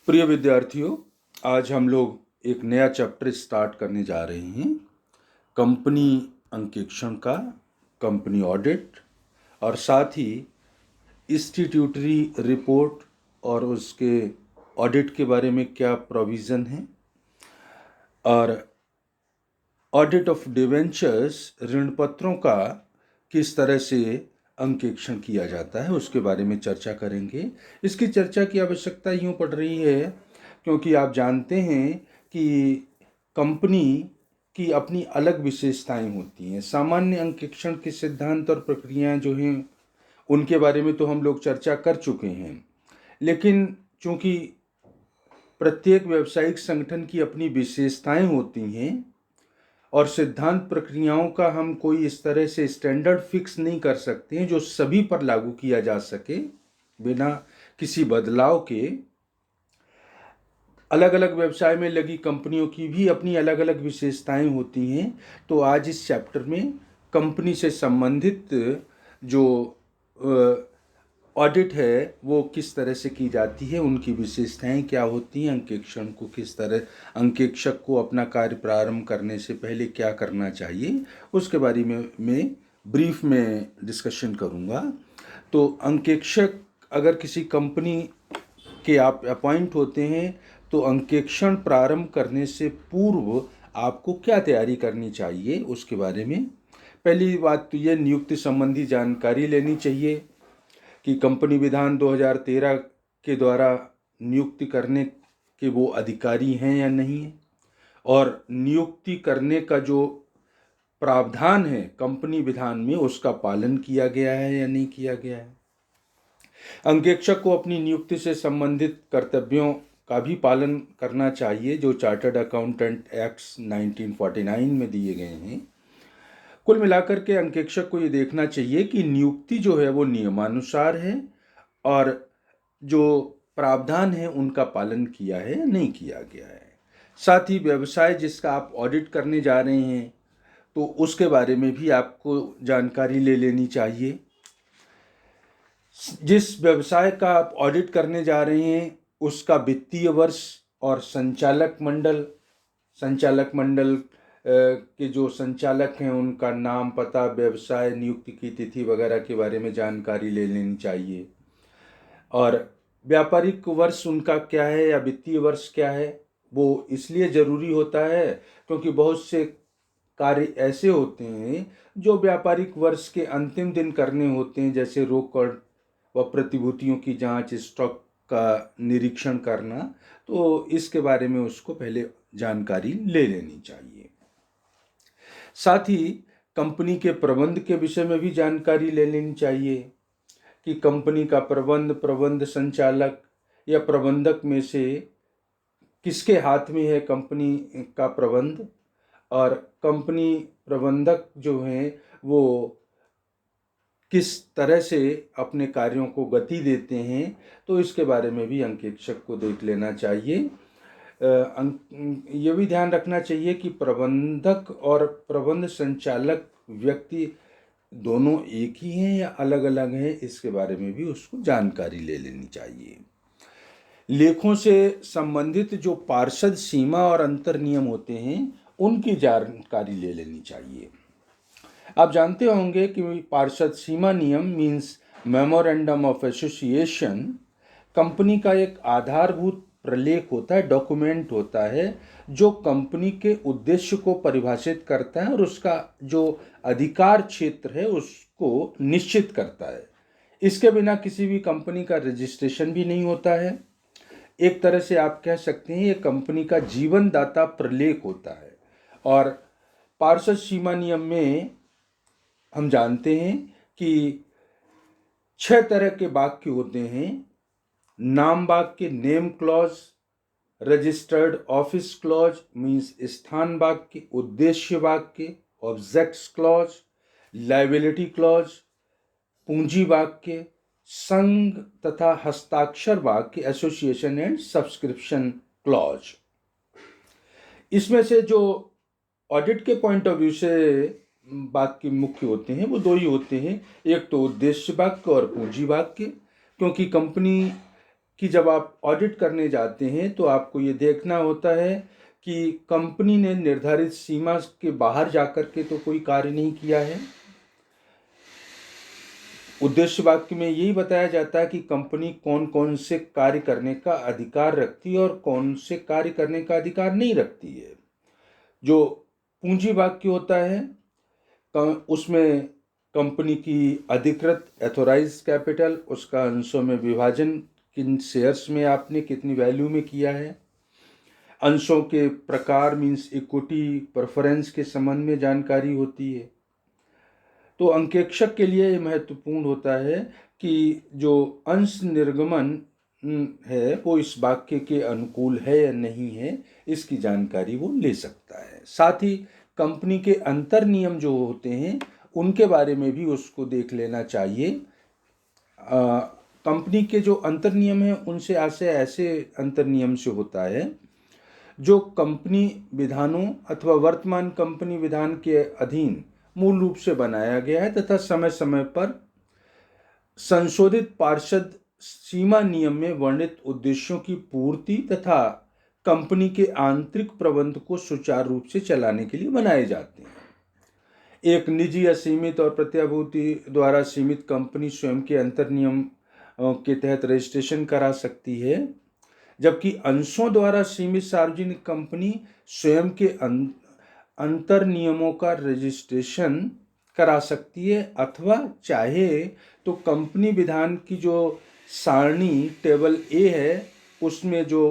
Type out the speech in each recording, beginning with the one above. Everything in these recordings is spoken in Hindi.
प्रिय विद्यार्थियों, आज हम लोग एक नया चैप्टर स्टार्ट करने जा रहे हैं। कंपनी अंकेक्षण का, कंपनी ऑडिट और साथ ही स्टैट्यूटरी रिपोर्ट और उसके ऑडिट के बारे में क्या प्रोविज़न है, और ऑडिट ऑफ डिवेंचर्स, ऋण पत्रों का किस तरह से अंकेक्षण किया जाता है उसके बारे में चर्चा करेंगे। इसकी चर्चा की आवश्यकता यूँ पड़ रही है क्योंकि आप जानते हैं कि कंपनी की अपनी अलग विशेषताएं होती हैं। सामान्य अंकेक्षण के सिद्धांत और प्रक्रियाएं जो हैं उनके बारे में तो हम लोग चर्चा कर चुके हैं, लेकिन चूंकि प्रत्येक व्यावसायिक संगठन की अपनी विशेषताएं होती हैं और सिद्धांत प्रक्रियाओं का हम कोई इस तरह से स्टैंडर्ड फिक्स नहीं कर सकते हैं जो सभी पर लागू किया जा सके बिना किसी बदलाव के। अलग अलग व्यवसाय में लगी कंपनियों की भी अपनी अलग अलग विशेषताएं होती हैं। तो आज इस चैप्टर में कंपनी से संबंधित जो ऑडिट है वो किस तरह से की जाती है, उनकी विशेषताएं क्या होती हैं, अंकेक्षण को किस तरह, अंकेक्षक को अपना कार्य प्रारंभ करने से पहले क्या करना चाहिए, उसके बारे में ब्रीफ में डिस्कशन करूंगा। तो अंकेक्षक अगर किसी कंपनी के आप अपॉइंट होते हैं तो अंकेक्षण प्रारंभ करने से पूर्व आपको क्या तैयारी करनी चाहिए उसके बारे में। पहली बात तो यह नियुक्ति संबंधी जानकारी लेनी चाहिए कि कंपनी विधान 2013 के द्वारा नियुक्ति करने के वो अधिकारी हैं या नहीं है, और नियुक्ति करने का जो प्रावधान है कंपनी विधान में उसका पालन किया गया है या नहीं किया गया है। अंकेक्षक को अपनी नियुक्ति से संबंधित कर्तव्यों का भी पालन करना चाहिए जो चार्टर्ड अकाउंटेंट एक्ट्स 1949 में दिए गए हैं। कुल मिलाकर के अंकेक्षक को ये देखना चाहिए कि नियुक्ति जो है वो नियमानुसार है और जो प्रावधान है उनका पालन किया है या नहीं किया गया है। साथ ही व्यवसाय जिसका आप ऑडिट करने जा रहे हैं तो उसके बारे में भी आपको जानकारी ले लेनी चाहिए। जिस व्यवसाय का आप ऑडिट करने जा रहे हैं उसका वित्तीय वर्ष और संचालक मंडल के जो संचालक हैं उनका नाम, पता, व्यवसाय, नियुक्ति की तिथि वगैरह के बारे में जानकारी ले लेनी चाहिए। और व्यापारिक वर्ष उनका क्या है या वित्तीय वर्ष क्या है वो इसलिए ज़रूरी होता है क्योंकि बहुत से कार्य ऐसे होते हैं जो व्यापारिक वर्ष के अंतिम दिन करने होते हैं, जैसे रोकड़ व प्रतिभूतियों की जांच, स्टॉक का निरीक्षण करना। तो इसके बारे में उसको पहले जानकारी ले लेनी चाहिए। साथ ही कंपनी के प्रबंध के विषय में भी जानकारी ले लेनी चाहिए कि कंपनी का प्रबंध संचालक या प्रबंधक में से किसके हाथ में है कंपनी का प्रबंध, और कंपनी प्रबंधक जो हैं वो किस तरह से अपने कार्यों को गति देते हैं। तो इसके बारे में भी अंकेक्षक को देख लेना चाहिए। ये भी ध्यान रखना चाहिए कि प्रबंधक और प्रबंध संचालक व्यक्ति दोनों एक ही हैं या अलग अलग हैं, इसके बारे में भी उसको जानकारी ले लेनी चाहिए। लेखों से संबंधित जो पार्षद सीमा और अंतर नियम होते हैं उनकी जानकारी ले लेनी चाहिए। आप जानते होंगे कि पार्षद सीमा नियम means memorandum of association company का एक आधारभूत प्रलेख होता है, डॉक्यूमेंट होता है जो कंपनी के उद्देश्य को परिभाषित करता है और उसका जो अधिकार क्षेत्र है उसको निश्चित करता है। इसके बिना किसी भी कंपनी का रजिस्ट्रेशन भी नहीं होता है। एक तरह से आप कह सकते हैं ये कंपनी का जीवन दाता प्रलेख होता है। और पार्षद सीमा नियम में हम जानते हैं कि 6 तरह के वाक्य होते हैं। नाम वाक्य, name clause, registered office clause means स्थान वाक्य, उद्देश्य वाक्य, ऑब्जेक्ट्स क्लॉज, लायबिलिटी क्लॉज, पूंजी वाक्य, संघ तथा हस्ताक्षर वाक्य, एसोसिएशन एंड सब्सक्रिप्शन क्लॉज। इसमें से जो ऑडिट के पॉइंट ऑफ व्यू से वाक्य मुख्य होते हैं वो दो ही होते हैं, एक तो उद्देश्य वाक्य और पूंजी वाक्य। क्योंकि कंपनी कि जब आप ऑडिट करने जाते हैं तो आपको ये देखना होता है कि कंपनी ने निर्धारित सीमा के बाहर जाकर के तो कोई कार्य नहीं किया है। उद्देश्य वाक्य में यही बताया जाता है कि कंपनी कौन कौन से कार्य करने का अधिकार रखती है और कौन से कार्य करने का अधिकार नहीं रखती है। जो पूंजी वाक्य होता है उसमें कंपनी की अधिकृत एथोराइज कैपिटल, उसका अंशों में विभाजन, किन शेयर्स में आपने कितनी वैल्यू में किया है, अंशों के प्रकार मीन्स इक्विटी प्रेफरेंस के संबंध में जानकारी होती है। तो अंकेक्षक के लिए महत्वपूर्ण होता है कि जो अंश निर्गमन है वो इस वाक्य के अनुकूल है या नहीं है, इसकी जानकारी वो ले सकता है। साथ ही कंपनी के अंतर नियम जो होते हैं उनके बारे में भी उसको देख लेना चाहिए। कंपनी के जो अंतर नियम हैं उनसे ऐसे अंतर नियम से होता है जो कंपनी विधानों अथवा वर्तमान कंपनी विधान के अधीन मूल रूप से बनाया गया है तथा समय समय पर संशोधित पार्षद सीमा नियम में वर्णित उद्देश्यों की पूर्ति तथा कंपनी के आंतरिक प्रबंध को सुचारू रूप से चलाने के लिए बनाए जाते हैं। एक निजी असीमित और प्रत्याभूति द्वारा सीमित कंपनी स्वयं के अंतर नियम के तहत रजिस्ट्रेशन करा सकती है, जबकि अंशों द्वारा सीमित सार्वजनिक कंपनी स्वयं के अंतर नियमों का रजिस्ट्रेशन करा सकती है अथवा चाहे तो कंपनी विधान की जो सारणी टेबल ए है उसमें जो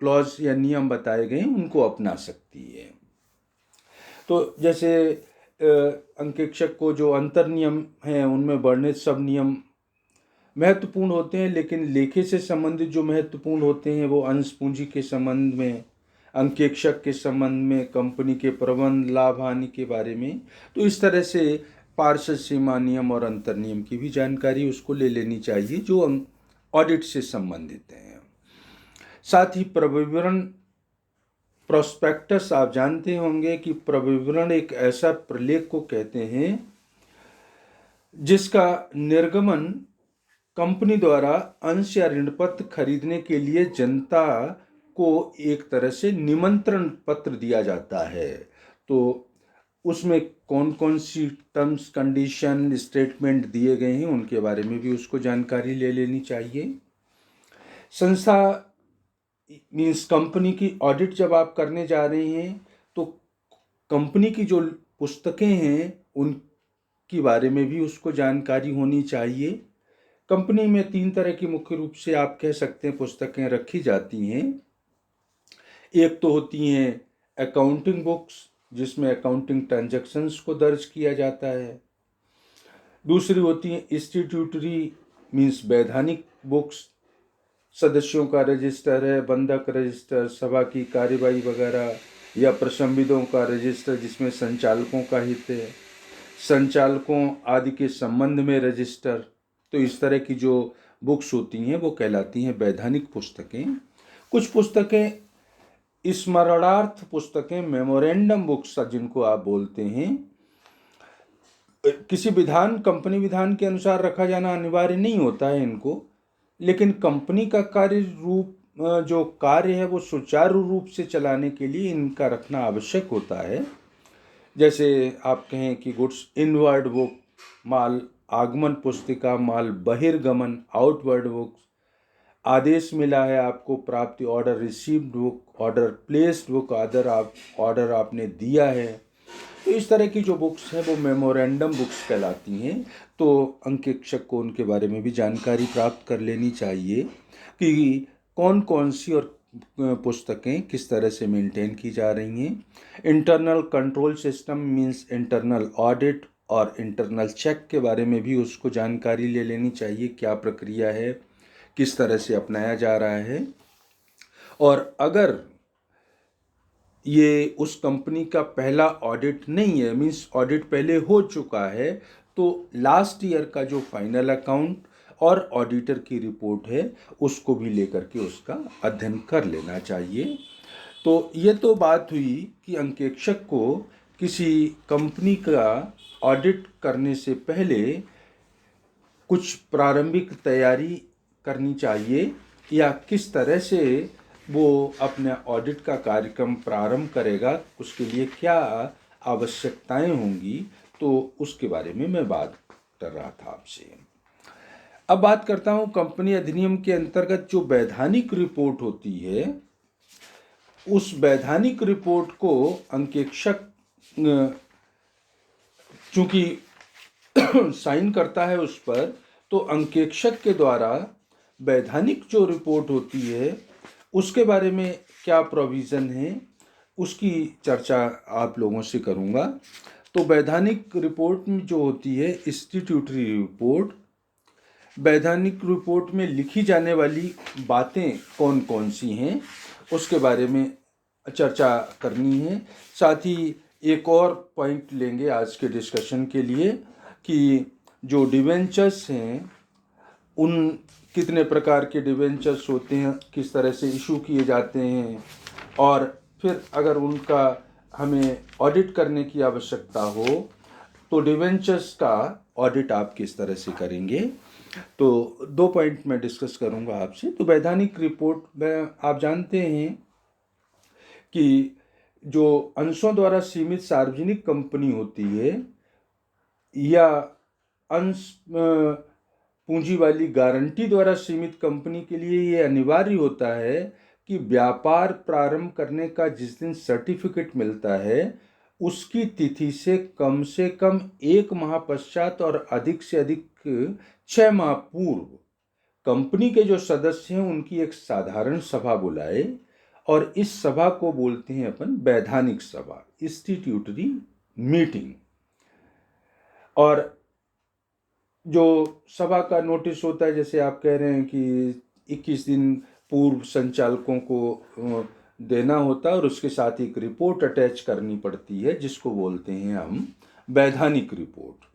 क्लॉज या नियम बताए गए हैं उनको अपना सकती है। तो जैसे अंकेक्षक को जो अंतर नियम हैं उनमें वर्णित सब नियम महत्वपूर्ण होते हैं, लेकिन लेखे से संबंधित जो महत्वपूर्ण होते हैं वो अंश पूंजी के संबंध में, अंकेक्षक के संबंध में, कंपनी के प्रबंध लाभ हानि के बारे में। तो इस तरह से पार्षद सीमा नियम और अंतर नियम की भी जानकारी उसको ले लेनी चाहिए जो ऑडिट से संबंधित हैं। साथ ही प्रविवरण प्रोस्पेक्टस, आप जानते होंगे कि प्रविवरण एक ऐसा प्रलेख को कहते हैं जिसका निर्गमन कंपनी द्वारा अंश या ऋणपत्र खरीदने के लिए जनता को एक तरह से निमंत्रण पत्र दिया जाता है। तो उसमें कौन कौन सी टर्म्स कंडीशन स्टेटमेंट दिए गए हैं उनके बारे में भी उसको जानकारी ले लेनी चाहिए। संस्था मीन्स कंपनी की ऑडिट जब आप करने जा रहे हैं तो कंपनी की जो पुस्तकें हैं उनके बारे में भी उसको जानकारी होनी चाहिए। कंपनी में 3 तरह की मुख्य रूप से आप कह सकते हैं पुस्तकें रखी जाती हैं। एक तो होती हैं अकाउंटिंग बुक्स जिसमें अकाउंटिंग ट्रांजैक्शंस को दर्ज किया जाता है। दूसरी होती हैं इंस्टीट्यूटरी मीन्स वैधानिक बुक्स, सदस्यों का रजिस्टर है, बंधक रजिस्टर, सभा की कार्यवाही वगैरह, या प्रशंविदों का रजिस्टर जिसमें संचालकों का हित है, संचालकों आदि के संबंध में रजिस्टर। तो इस तरह की जो बुक्स होती हैं वो कहलाती हैं वैधानिक पुस्तकें। कुछ पुस्तकें स्मरणार्थ पुस्तकें, मेमोरेंडम बुक्स जिनको आप बोलते हैं, किसी विधान कंपनी विधान के अनुसार रखा जाना अनिवार्य नहीं होता है इनको, लेकिन कंपनी का जो कार्य है वो सुचारू रूप से चलाने के लिए इनका रखना आवश्यक होता है। जैसे आप कहें कि गुड्स इनवर्ड बुक, माल आगमन पुस्तिका, माल बहिर्गमन आउटवर्ड बुक, आदेश मिला है आपको प्राप्ति order received book, order placed book, order आपने दिया है। तो इस तरह की जो बुक्स हैं वो मेमोरेंडम बुक्स कहलाती हैं। तो अंकेक्षक को उनके बारे में भी जानकारी प्राप्त कर लेनी चाहिए कि कौन कौन सी और पुस्तकें किस तरह से मेंटेन की जा रही हैं। Internal control system means internal audit और इंटरनल चेक के बारे में भी उसको जानकारी ले लेनी चाहिए, क्या प्रक्रिया है, किस तरह से अपनाया जा रहा है। और अगर ये उस कंपनी का पहला ऑडिट नहीं है, मीन्स ऑडिट पहले हो चुका है, तो लास्ट ईयर का जो फाइनल अकाउंट और ऑडिटर की रिपोर्ट है उसको भी लेकर के उसका अध्ययन कर लेना चाहिए। तो ये तो बात हुई कि अंकेक्षक को किसी कंपनी का ऑडिट करने से पहले कुछ प्रारंभिक तैयारी करनी चाहिए या किस तरह से वो अपने ऑडिट का कार्यक्रम प्रारंभ करेगा, उसके लिए क्या आवश्यकताएं होंगी, तो उसके बारे में मैं बात कर रहा था आपसे। अब बात करता हूं कंपनी अधिनियम के अंतर्गत जो वैधानिक रिपोर्ट होती है, उस वैधानिक रिपोर्ट को अंकेक्षक चूंकि साइन करता है उस पर, तो अंकेक्षक के द्वारा वैधानिक जो रिपोर्ट होती है उसके बारे में क्या प्रोविज़न है, उसकी चर्चा आप लोगों से करूँगा। तो वैधानिक रिपोर्ट में जो होती है स्टैट्यूटरी रिपोर्ट, वैधानिक रिपोर्ट में लिखी जाने वाली बातें कौन कौन सी हैं उसके बारे में चर्चा करनी है। साथ ही एक और पॉइंट लेंगे आज के डिस्कशन के लिए कि जो डिवेंचर्स हैं, उन कितने प्रकार के डिवेंचर्स होते हैं, किस तरह से इशू किए जाते हैं, और फिर अगर उनका हमें ऑडिट करने की आवश्यकता हो तो डिवेंचर्स का ऑडिट आप किस तरह से करेंगे। तो 2 पॉइंट मैं डिस्कस करूंगा आपसे। तो वैधानिक रिपोर्ट में आप जानते हैं कि जो अंशों द्वारा सीमित सार्वजनिक कंपनी होती है या अंश पूंजी वाली गारंटी द्वारा सीमित कंपनी के लिए ये अनिवार्य होता है कि व्यापार प्रारंभ करने का जिस दिन सर्टिफिकेट मिलता है उसकी तिथि से कम 1 माह पश्चात और अधिक से अधिक 6 माह पूर्व कंपनी के जो सदस्य हैं उनकी एक साधारण सभा बुलाए, और इस सभा को बोलते हैं अपन वैधानिक सभा, स्टैट्यूटरी मीटिंग। और जो सभा का नोटिस होता है, जैसे आप कह रहे हैं कि 21 दिन पूर्व संचालकों को देना होता है और उसके साथ एक रिपोर्ट अटैच करनी पड़ती है जिसको बोलते हैं हम वैधानिक रिपोर्ट।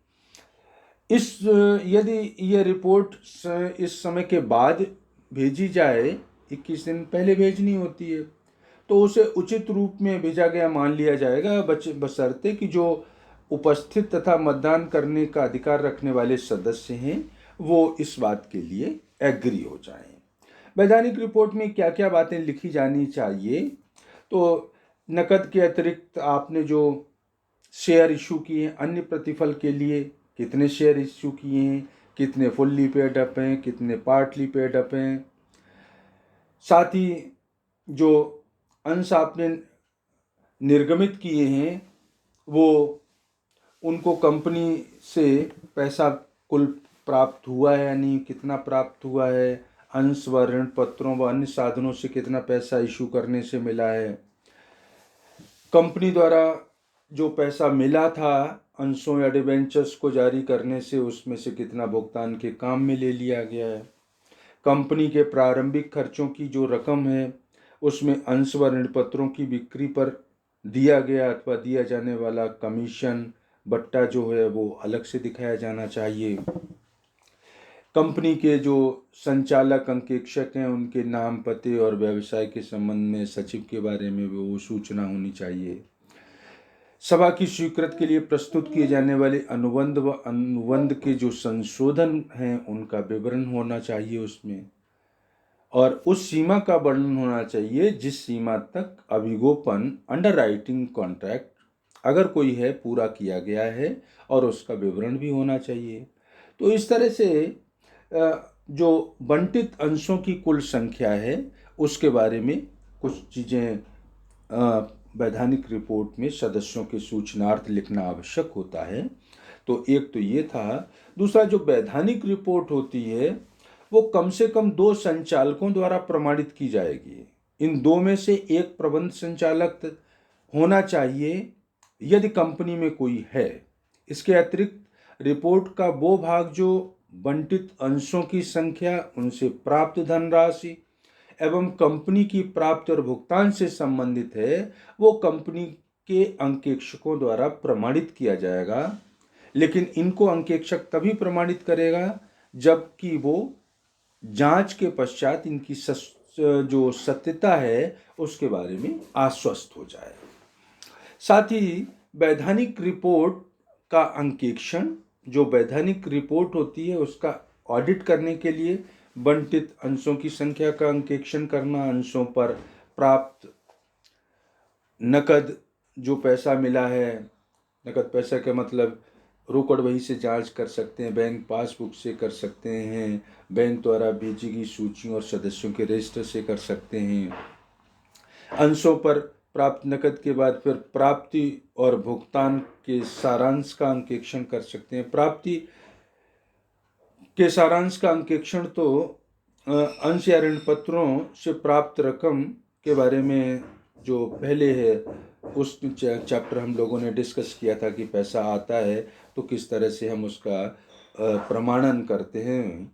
यदि ये रिपोर्ट इस समय के बाद भेजी जाए, 21 दिन पहले भेजनी होती है, तो उसे उचित रूप में भेजा गया मान लिया जाएगा, बशर्ते कि जो उपस्थित तथा मतदान करने का अधिकार रखने वाले सदस्य हैं वो इस बात के लिए एग्री हो जाएं। वैधानिक रिपोर्ट में क्या क्या बातें लिखी जानी चाहिए, तो नकद के अतिरिक्त आपने जो शेयर इशू किए, अन्य प्रतिफल के लिए कितने शेयर इशू किए हैं, कितने फुल्ली पेड अप हैं, कितने पार्टली पेड अप हैं, साथ ही जो अंश आपने निर्गमित किए हैं वो उनको कंपनी से पैसा कुल प्राप्त हुआ है या नहीं, कितना प्राप्त हुआ है, अंश व ऋण पत्रों व अन्य साधनों से कितना पैसा इशू करने से मिला है, कंपनी द्वारा जो पैसा मिला था अंशों या डिबेंचर्स को जारी करने से उसमें से कितना भुगतान के काम में ले लिया गया है, कंपनी के प्रारंभिक खर्चों की जो रकम है उसमें अंश व ऋण पत्रों की बिक्री पर दिया गया अथवा दिया जाने वाला कमीशन बट्टा जो है वो अलग से दिखाया जाना चाहिए, कंपनी के जो संचालक अंकेक्षक हैं उनके नाम, पते और व्यवसाय के संबंध में सचिव के बारे में वो सूचना होनी चाहिए, सभा की स्वीकृति के लिए प्रस्तुत किए जाने वाले अनुबंध व अनुबंध के जो संशोधन हैं उनका विवरण होना चाहिए उसमें, और उस सीमा का वर्णन होना चाहिए जिस सीमा तक अभिगोपन अंडर राइटिंग कॉन्ट्रैक्ट अगर कोई है पूरा किया गया है, और उसका विवरण भी होना चाहिए। तो इस तरह से जो बंटित अंशों की कुल संख्या है उसके बारे में कुछ चीज़ें वैधानिक रिपोर्ट में सदस्यों के सूचनार्थ लिखना आवश्यक होता है। तो एक तो ये था। दूसरा, जो वैधानिक रिपोर्ट होती है वो कम से कम 2 संचालकों द्वारा प्रमाणित की जाएगी। इन 2 में से एक प्रबंध संचालक होना चाहिए यदि कंपनी में कोई है। इसके अतिरिक्त रिपोर्ट का वो भाग जो बंटित अंशों की संख्या, उनसे प्राप्त धनराशि एवं कंपनी की प्राप्ति और भुगतान से संबंधित है वो कंपनी के अंकेक्षकों द्वारा प्रमाणित किया जाएगा, लेकिन इनको अंकेक्षक तभी प्रमाणित करेगा जबकि वो जांच के पश्चात इनकी जो सत्यता है उसके बारे में आश्वस्त हो जाए। साथ ही वैधानिक रिपोर्ट का अंकेक्षण, जो वैधानिक रिपोर्ट होती है उसका ऑडिट करने के लिए बंटित अंशों की संख्या का अंकेक्षण करना, अंशों पर प्राप्त नकद जो पैसा मिला है, नकद पैसा का मतलब रोकड़ बही से जांच कर सकते हैं, बैंक पासबुक से कर सकते हैं, बैंक द्वारा भेजी गई सूचियों और सदस्यों के रजिस्टर से कर सकते हैं। अंशों पर प्राप्त नकद के बाद फिर प्राप्ति और भुगतान के सारांश का अंकेक्षण कर सकते हैं। प्राप्ति के सारांश का अंकेक्षण तो अंश या ऋण पत्रों से प्राप्त रकम के बारे में जो पहले है उस चैप्टर हम लोगों ने डिस्कस किया था कि पैसा आता है तो किस तरह से हम उसका प्रमाणन करते हैं,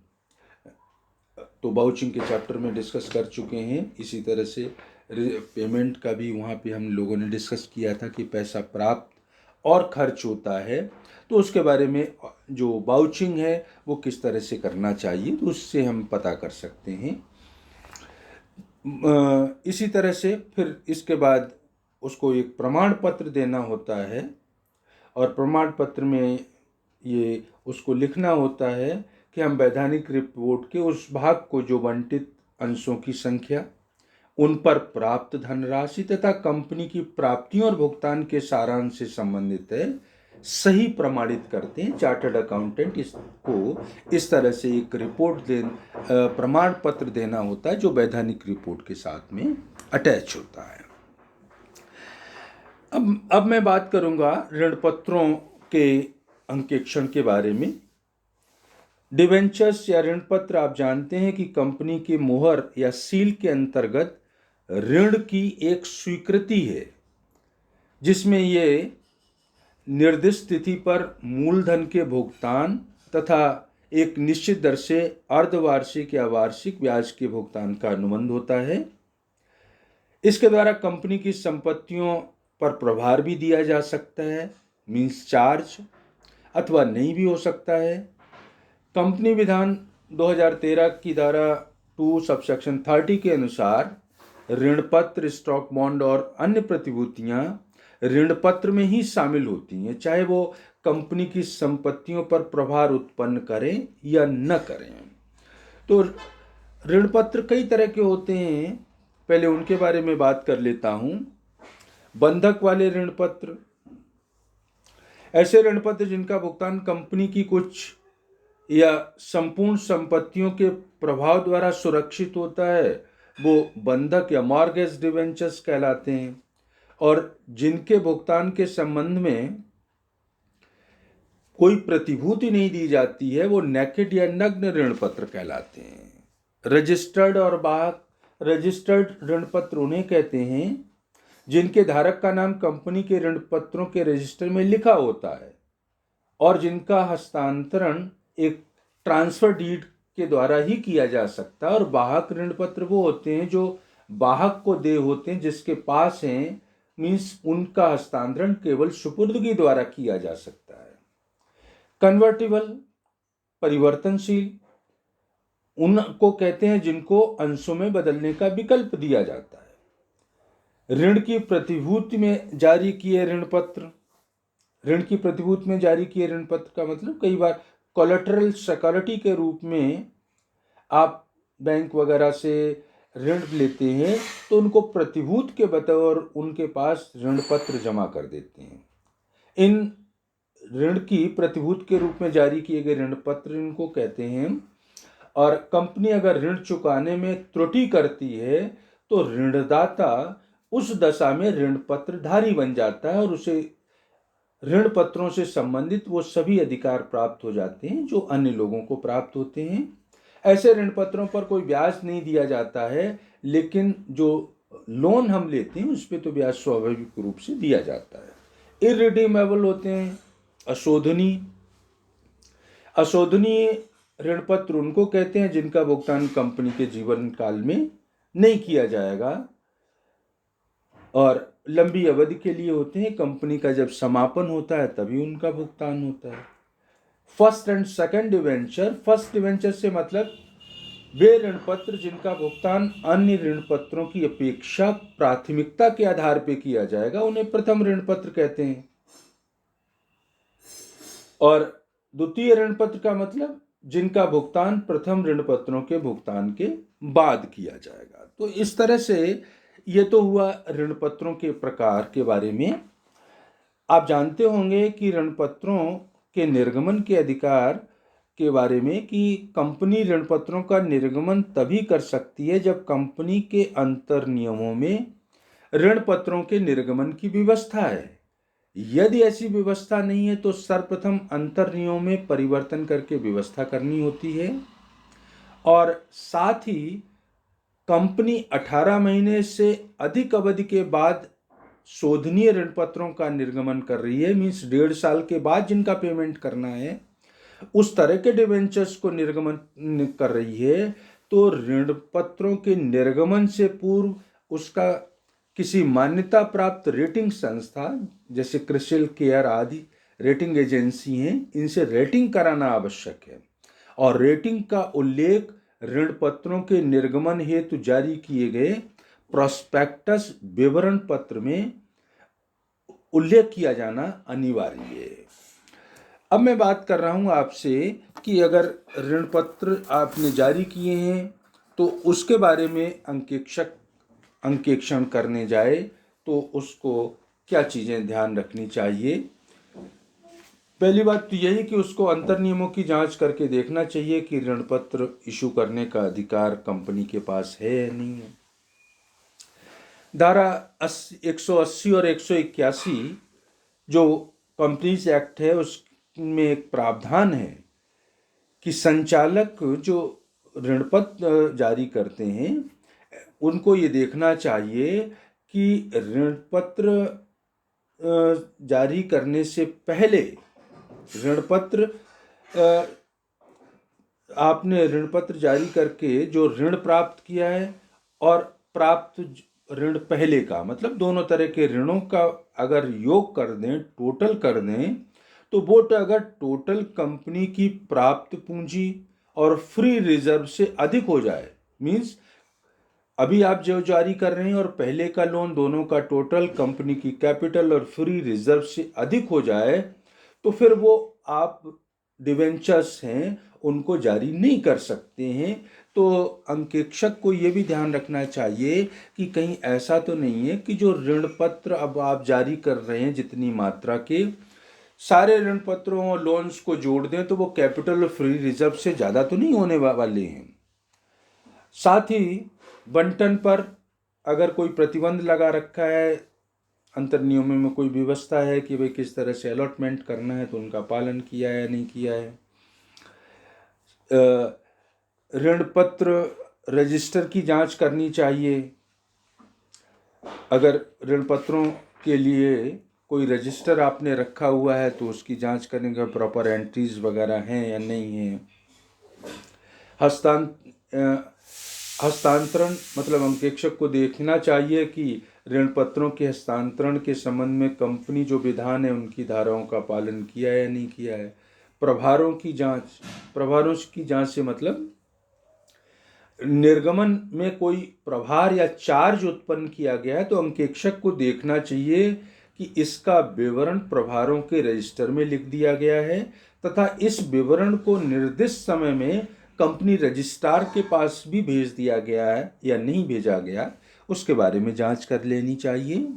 तो बाउचिंग के चैप्टर में डिस्कस कर चुके हैं। इसी तरह से पेमेंट का भी वहाँ पे हम लोगों ने डिस्कस किया था कि पैसा प्राप्त और खर्च होता है तो उसके बारे में जो बाउचिंग है वो किस तरह से करना चाहिए तो उससे हम पता कर सकते हैं। इसी तरह से फिर इसके बाद उसको एक प्रमाण पत्र देना होता है और प्रमाण पत्र में ये उसको लिखना होता है कि हम वैधानिक रिपोर्ट के उस भाग को जो बंटित अंशों की संख्या, उन पर प्राप्त धनराशि तथा कंपनी की प्राप्तियों और भुगतान के सारांश से संबंधित है, सही प्रमाणित करते हैं। चार्टर्ड अकाउंटेंट इसको इस तरह से एक रिपोर्ट प्रमाण पत्र देना होता है जो वैधानिक रिपोर्ट के साथ में अटैच होता है। अब मैं बात करूंगा ऋण पत्रों के अंकेक्षण के बारे में। डिवेंचर्स या ऋण पत्र आप जानते हैं कि कंपनी के मोहर या सील के अंतर्गत ऋण की एक स्वीकृति है जिसमें ये निर्दिष्ट तिथि पर मूलधन के भुगतान तथा एक निश्चित दर से अर्धवार्षिक या वार्षिक ब्याज के भुगतान का अनुबंध होता है। इसके द्वारा कंपनी की संपत्तियों पर प्रभार भी दिया जा सकता है, मीन्स चार्ज, अथवा नहीं भी हो सकता है। कंपनी विधान 2013 की धारा 2 सबसेक्शन 30 के अनुसार ऋण पत्र, स्टॉक बॉन्ड और अन्य प्रतिभूतियां ऋण पत्र में ही शामिल होती हैं, चाहे वो कंपनी की संपत्तियों पर प्रभार उत्पन्न करें या न करें। तो ऋण पत्र कई तरह के होते हैं, पहले उनके बारे में बात कर लेता हूं। बंधक वाले ऋण पत्र, ऐसे ऋण पत्र जिनका भुगतान कंपनी की कुछ या संपूर्ण संपत्तियों के प्रभाव द्वारा सुरक्षित होता है, वो बंधक या मॉर्गेज डिवेंचर्स कहलाते हैं। और जिनके भुगतान के संबंध में कोई प्रतिभूति नहीं दी जाती है, वो नेकेड या नग्न ऋण पत्र कहलाते हैं। रजिस्टर्ड और बाहक रजिस्टर्ड ऋण पत्र उन्हें कहते हैं जिनके धारक का नाम कंपनी के ऋण पत्रों के रजिस्टर में लिखा होता है और जिनका हस्तांतरण एक ट्रांसफर डीड के द्वारा ही किया जा सकता है। और बाहक ऋण पत्र वो होते हैं जो बाहक को दे होते हैं, जिसके पास हैं, मीन्स उनका हस्तांतरण केवल सुपुर्दगी द्वारा किया जा सकता है। कन्वर्टिबल, परिवर्तनशील, उनको कहते हैं जिनको अंशों में बदलने का विकल्प दिया जाता है। ऋण की प्रतिभूति में जारी किए ऋण पत्र, ऋण की प्रतिभूति में जारी किए ऋण पत्र का मतलब कई बार कोलेटरल सिक्योरिटी के रूप में आप बैंक वगैरह से ऋण लेते हैं तो उनको प्रतिभूति के बतौर उनके पास ऋण पत्र जमा कर देते हैं। इन ऋण की प्रतिभूति के रूप में जारी किए गए ऋण पत्र इनको कहते हैं। और कंपनी अगर ऋण चुकाने में त्रुटि करती है तो ऋणदाता उस दशा में ऋण पत्रधारी बन जाता है और उसे ऋण पत्रों से संबंधित वो सभी अधिकार प्राप्त हो जाते हैं जो अन्य लोगों को प्राप्त होते हैं। ऐसे ऋण पत्रों पर कोई ब्याज नहीं दिया जाता है, लेकिन जो लोन हम लेते हैं उस पर तो ब्याज स्वाभाविक रूप से दिया जाता है। इररिडीमेबल होते हैं अशोधनीय। अशोधनीय ऋण पत्र उनको कहते हैं जिनका भुगतान कंपनी के जीवन काल में नहीं किया जाएगा और लंबी अवधि के लिए होते हैं। कंपनी का जब समापन होता है तभी उनका भुगतान होता है। First and second debenture, first debenture से मतलब वे ऋण पत्र जिनका भुगतान अन्य ऋण पत्रों की अपेक्षा प्राथमिकता के आधार पर किया जाएगा, उन्हें प्रथम ऋण पत्र कहते हैं। और द्वितीय ऋण पत्र का मतलब जिनका भुगतान प्रथम ऋण पत्रों के भुगतान के बाद किया जाएगा। तो इस तरह से ये तो हुआ ऋण पत्रों के प्रकार के बारे में। आप जानते होंगे कि ऋण पत्रों के निर्गमन के अधिकार के बारे में कि कंपनी ऋण पत्रों का निर्गमन तभी कर सकती है जब कंपनी के अंतर नियमों में ऋण पत्रों के निर्गमन की व्यवस्था है। यदि ऐसी व्यवस्था नहीं है तो सर्वप्रथम अंतर नियमों में परिवर्तन करके व्यवस्था करनी होती है। और साथ ही कंपनी 18 महीने से अधिक अवधि के बाद शोधनीय ऋण पत्रों का निर्गमन कर रही है, मीन्स 1.5 साल के बाद जिनका पेमेंट करना है उस तरह के डिवेंचर्स को निर्गमन कर रही है। तो ऋण पत्रों के निर्गमन से पूर्व उसका किसी मान्यता प्राप्त रेटिंग संस्था जैसे क्रिसिल केयर आदि रेटिंग एजेंसी हैं, इनसे रेटिंग कराना आवश्यक है। और रेटिंग का उल्लेख ऋण पत्रों के निर्गमन हेतु जारी किए गए प्रोस्पेक्टस विवरण पत्र में उल्लेख किया जाना अनिवार्य है। अब मैं बात कर रहा हूं आपसे कि अगर ऋण पत्र आपने जारी किए हैं तो उसके बारे में अंकेक्षण करने जाए तो उसको क्या चीज़ें ध्यान रखनी चाहिए। पहली बात तो यही कि उसको अंतर नियमों की जांच करके देखना चाहिए कि ऋण पत्र इशू करने का अधिकार कंपनी के पास है या नहीं है। धारा 180 और 181 जो कंपनीज एक्ट है उसमें एक प्रावधान है कि संचालक जो ऋण पत्र जारी करते हैं उनको ये देखना चाहिए कि ऋण पत्र जारी करने से पहले ऋण पत्र आपने ऋण पत्र जारी करके जो ऋण प्राप्त किया है और प्राप्त ऋण पहले का, मतलब दोनों तरह के ऋणों का अगर योग कर दें, टोटल कर दें, तो वो अगर टोटल कंपनी की प्राप्त पूंजी और फ्री रिजर्व से अधिक हो जाए, मीन्स अभी आप जो जारी कर रहे हैं और पहले का लोन दोनों का टोटल कंपनी की कैपिटल और फ्री रिजर्व से अधिक हो जाए, तो फिर वो आप डिवेंचर्स हैं उनको जारी नहीं कर सकते हैं। तो अंकेक्षक को ये भी ध्यान रखना चाहिए कि कहीं ऐसा तो नहीं है कि जो ऋण पत्र अब आप जारी कर रहे हैं जितनी मात्रा के सारे ऋण पत्रों और लोन्स को जोड़ दें तो वो कैपिटल और फ्री रिजर्व से ज़्यादा तो नहीं होने वाले हैं। साथ ही बंटन पर अगर कोई प्रतिबंध लगा रखा है, अंतर नियमों में कोई व्यवस्था है कि भाई किस तरह से अलॉटमेंट करना है, तो उनका पालन किया है या नहीं किया है। ऋण पत्र रजिस्टर की जांच करनी चाहिए। अगर ऋण पत्रों के लिए कोई रजिस्टर आपने रखा हुआ है तो उसकी जांच करने का प्रॉपर एंट्रीज वगैरह हैं या नहीं है। हस्तांतरण मतलब अंकेक्षक को देखना चाहिए कि ऋण पत्रों के हस्तांतरण के संबंध में कंपनी जो विधान है उनकी धाराओं का पालन किया है या नहीं किया है। प्रभारों की जांच से मतलब निर्गमन में कोई प्रभार या चार्ज उत्पन्न किया गया है तो अंकेक्षक को देखना चाहिए कि इसका विवरण प्रभारों के रजिस्टर में लिख दिया गया है तथा इस विवरण को निर्दिष्ट समय में कंपनी रजिस्ट्रार के पास भी भेज दिया गया है या नहीं भेजा गया, उसके बारे में जांच कर लेनी चाहिए।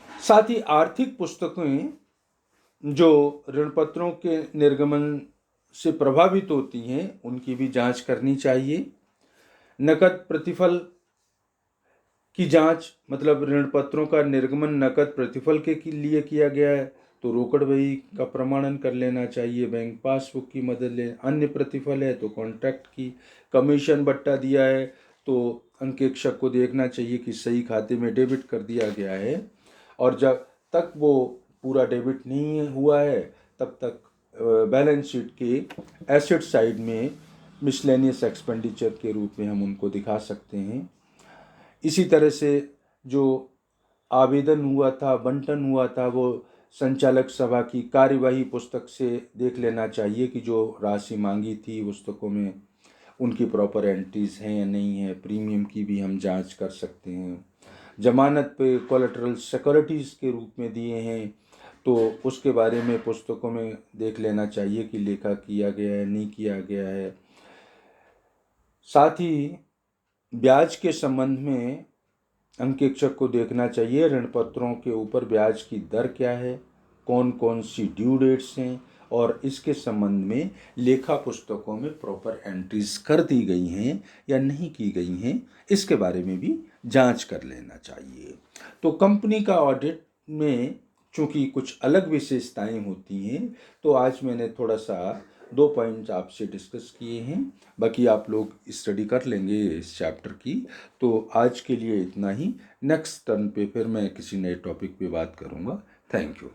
साथ ही आर्थिक पुस्तकें जो ऋण पत्रों के निर्गमन से प्रभावित होती हैं उनकी भी जांच करनी चाहिए। नकद प्रतिफल की जांच मतलब ऋण पत्रों का निर्गमन नकद प्रतिफल के लिए किया गया है तो रोकड़ बही का प्रमाणन कर लेना चाहिए, बैंक पासबुक की मदद ले। अन्य प्रतिफल है तो कॉन्ट्रैक्ट की कमीशन बट्टा दिया है तो अंकेक्षक को देखना चाहिए कि सही खाते में डेबिट कर दिया गया है। और जब तक वो पूरा डेबिट नहीं हुआ है तब तक बैलेंस शीट के एसेट साइड में मिसलेनियस एक्सपेंडिचर के रूप में हम उनको दिखा सकते हैं। इसी तरह से जो आवेदन हुआ था, बंटन हुआ था, वो संचालक सभा की कार्यवाही पुस्तक से देख लेना चाहिए कि जो राशि मांगी थी पुस्तकों में उनकी प्रॉपर एंट्रीज हैं या नहीं है। प्रीमियम की भी हम जांच कर सकते हैं। जमानत पे कोलेटरल सिक्योरिटीज़ के रूप में दिए हैं तो उसके बारे में पुस्तकों में देख लेना चाहिए कि लेखा किया गया है नहीं किया गया है। साथ ही ब्याज के संबंध में अंकेक्षक को देखना चाहिए, ऋण पत्रों के ऊपर ब्याज की दर क्या है, कौन कौन सी ड्यू डेट्स हैं, और इसके संबंध में लेखा पुस्तकों में प्रॉपर एंट्रीज कर दी गई हैं या नहीं की गई हैं, इसके बारे में भी जांच कर लेना चाहिए। तो कंपनी का ऑडिट में चूंकि कुछ अलग विशेषताएं होती हैं, तो आज मैंने थोड़ा सा 2 पॉइंट आपसे डिस्कस किए हैं। बाकी आप लोग स्टडी कर लेंगे इस चैप्टर की। तो आज के लिए इतना ही। नेक्स्ट टर्न पे फिर मैं किसी नए टॉपिक पे बात करूँगा। Thank you.